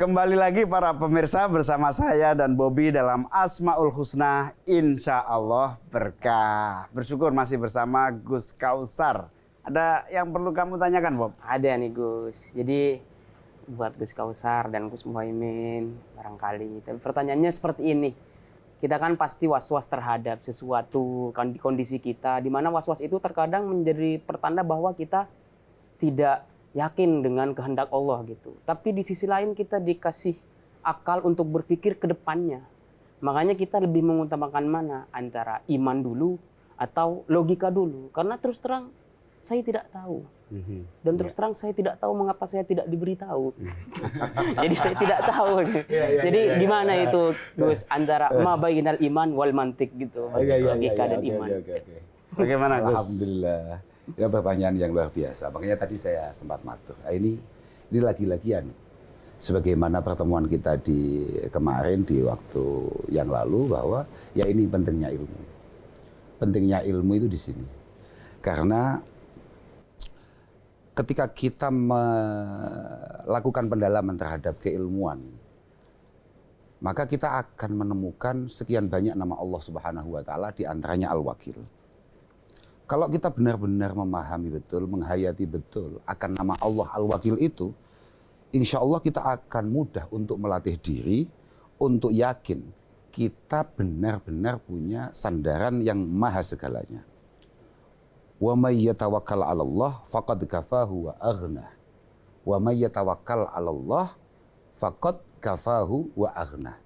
Kembali lagi para pemirsa bersama saya dan Bobby dalam Asmaul Husna, insya Allah berkah. Bersyukur masih bersama Gus Kausar. Ada yang perlu kamu tanyakan, Bob? Ada nih Gus. Jadi buat Gus Kausar dan Gus Muhaimin barangkali. Tapi pertanyaannya seperti ini. Kita kan pasti was-was terhadap sesuatu kondisi kita, di mana was-was itu terkadang menjadi pertanda bahwa kita tidak yakin dengan kehendak Allah gitu. Tapi di sisi lain kita dikasih akal untuk berpikir ke depannya. Makanya kita lebih mengutamakan mana antara iman dulu atau logika dulu. Karena terus terang saya tidak tahu. Dan terus terang saya tidak tahu mengapa saya tidak diberitahu. Jadi saya tidak tahu. Jadi gimana itu Gus antara ma bainal iman wal mantik gitu. Logika dan iman. Bagaimana, Gus? Alhamdulillah. Ya, pertanyaan yang luar biasa. Makanya tadi saya sempat matur. Nah, ini lagi-lagi sebagaimana pertemuan kita di kemarin di waktu yang lalu bahwa ya ini pentingnya ilmu. Pentingnya ilmu itu di sini. Karena ketika kita melakukan pendalaman terhadap keilmuan, maka kita akan menemukan sekian banyak nama Allah Subhanahu wa taala, di antaranya Al-Wakil. Kalau kita benar-benar memahami betul, menghayati betul akan nama Allah Al-Wakil itu, insya Allah kita akan mudah untuk melatih diri, untuk yakin kita benar-benar punya sandaran yang maha segalanya. Wa may yatawakkal 'ala Allah faqad kafahu wa aghna. Wa may yatawakkal 'ala Allah faqad kafahu wa aghna.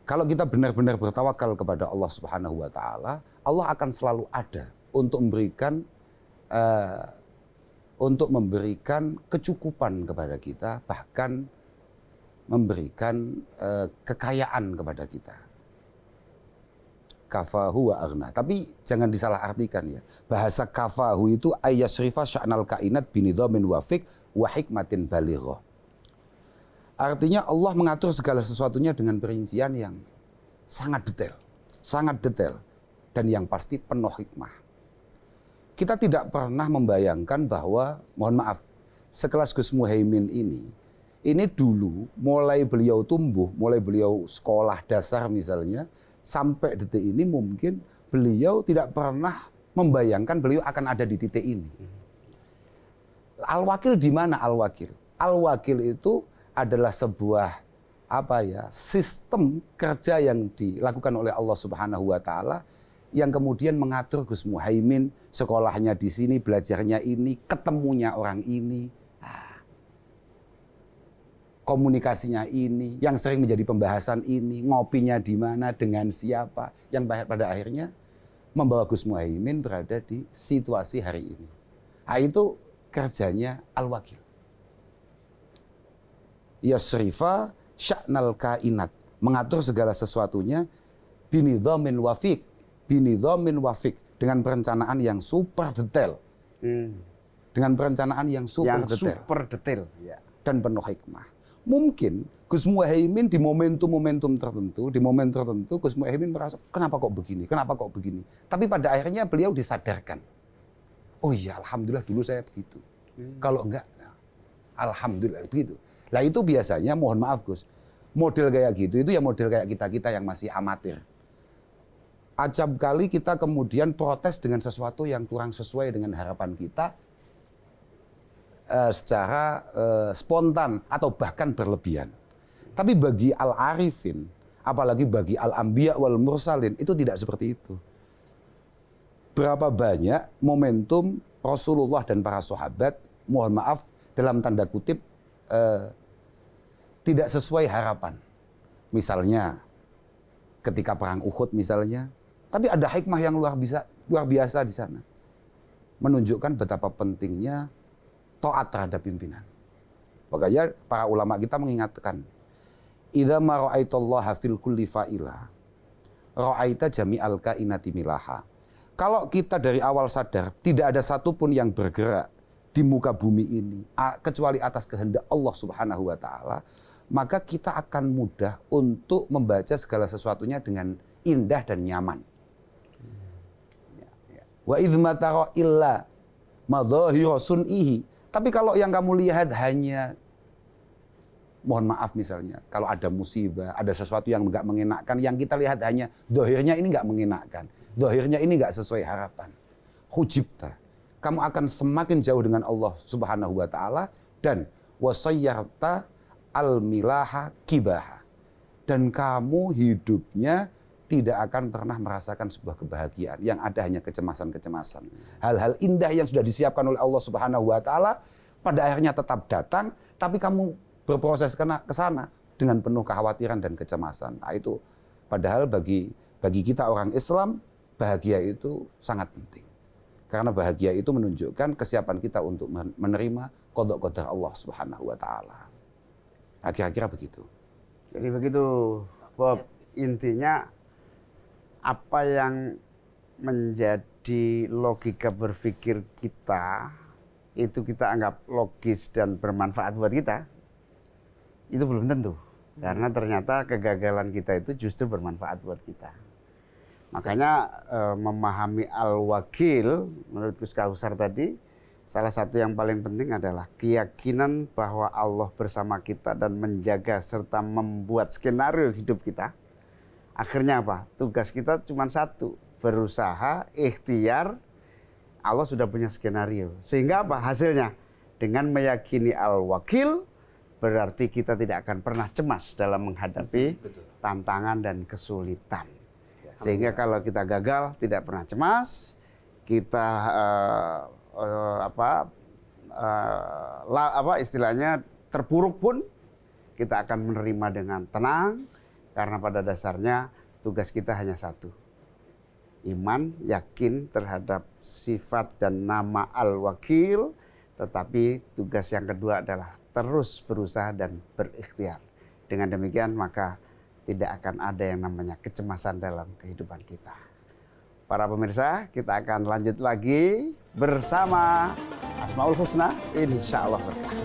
Kalau kita benar-benar bertawakal kepada Allah Subhanahu wa taala, Allah akan selalu ada untuk memberikan kecukupan kepada kita, bahkan memberikan kekayaan kepada kita. Kafahu wa aghna. Tapi jangan disalahartikan ya. Bahasa kafahu itu ayyasrifa sya'nal kainat binidhamin wafiq wa hikmatin balighah. Artinya Allah mengatur segala sesuatunya dengan perincian yang sangat detail dan yang pasti penuh hikmah. Kita tidak pernah membayangkan bahwa, mohon maaf, sekelas Gus Muhaimin ini dulu mulai beliau tumbuh, mulai beliau sekolah dasar misalnya, sampai detik ini mungkin beliau tidak pernah membayangkan beliau akan ada di titik ini. Al-Wakil di mana Al-Wakil? Al-Wakil itu adalah sebuah sistem kerja yang dilakukan oleh Allah Subhanahu wa taala, yang kemudian mengatur Gus Muhaimin, sekolahnya di sini, belajarnya ini, ketemunya orang ini, komunikasinya ini, yang sering menjadi pembahasan ini, ngopinya di mana, dengan siapa, yang pada akhirnya membawa Gus Muhaimin berada di situasi hari ini. Nah, itu kerjanya Al-Wakil. Yasrifa sya'nal kainat, mengatur segala sesuatunya binidhamin wafiq, dengan perencanaan yang super detail. Dengan perencanaan yang super detail. Ya. Dan penuh hikmah. Mungkin Gus Muhaimin di momentum-momentum tertentu, Gus Muhaimin merasa, kenapa kok begini? Tapi pada akhirnya beliau disadarkan. Oh iya, alhamdulillah dulu saya begitu. Kalau enggak, alhamdulillah begitu. Lah itu biasanya, mohon maaf Gus, model kayak gitu, itu ya model kayak kita yang masih amatir. Acap kali kita kemudian protes dengan sesuatu yang kurang sesuai dengan harapan kita secara spontan atau bahkan berlebihan. Tapi bagi al-arifin, apalagi bagi al-anbiya wal mursalin, itu tidak seperti itu. Berapa banyak momentum Rasulullah dan para sahabat, mohon maaf, dalam tanda kutip, tidak sesuai harapan. Misalnya, ketika perang Uhud misalnya, tapi ada hikmah yang luar biasa di sana. Menunjukkan betapa pentingnya taat terhadap pimpinan. Makanya para ulama kita mengingatkan, idza ma ra'aitallaha fil kulli fa'ila, ra'aita jami'al kainati milaha. Kalau kita dari awal sadar tidak ada satupun yang bergerak di muka bumi ini kecuali atas kehendak Allah Subhanahu wa taala, maka kita akan mudah untuk membaca segala sesuatunya dengan indah dan nyaman. Wa idz ma tara illa madhahira sun'ihi. Tapi kalau yang kamu lihat hanya mohon maaf misalnya, kalau ada musibah, ada sesuatu yang nggak mengenakan, yang kita lihat hanya zahirnya ini nggak mengenakan, zahirnya ini nggak sesuai harapan. Hujibta, kamu akan semakin jauh dengan Allah Subhanahu wa taala, dan wasayyarta al-milaha kibaha. Dan kamu hidupnya tidak akan pernah merasakan sebuah kebahagiaan, yang ada hanya kecemasan-kecemasan. Hal-hal indah yang sudah disiapkan oleh Allah Subhanahu wa taala pada akhirnya tetap datang, tapi kamu berproses ke sana dengan penuh kekhawatiran dan kecemasan. Nah, itu padahal bagi kita orang Islam, bahagia itu sangat penting. Karena bahagia itu menunjukkan kesiapan kita untuk menerima qada qadar Allah Subhanahu wa taala. Nah, kira-kira begitu. Jadi begitu, Bob. Intinya apa yang menjadi logika berpikir kita itu kita anggap logis dan bermanfaat buat kita, itu belum tentu. Karena ternyata kegagalan kita itu justru bermanfaat buat kita. Makanya memahami al-wakil, menurut Gus Kausar tadi, salah satu yang paling penting adalah keyakinan bahwa Allah bersama kita dan menjaga serta membuat skenario hidup kita. Akhirnya apa? Tugas kita cuma satu, berusaha, ikhtiar, Allah sudah punya skenario. Sehingga apa hasilnya? Dengan meyakini al-wakil, berarti kita tidak akan pernah cemas dalam menghadapi tantangan dan kesulitan. Sehingga kalau kita gagal, tidak pernah cemas, kita istilahnya terpuruk pun, kita akan menerima dengan tenang. Karena pada dasarnya tugas kita hanya satu. Iman, yakin terhadap sifat dan nama Al-Wakil. Tetapi tugas yang kedua adalah terus berusaha dan berikhtiar. Dengan demikian maka tidak akan ada yang namanya kecemasan dalam kehidupan kita. Para pemirsa, kita akan lanjut lagi bersama Asmaul Husna, insya Allah berkah.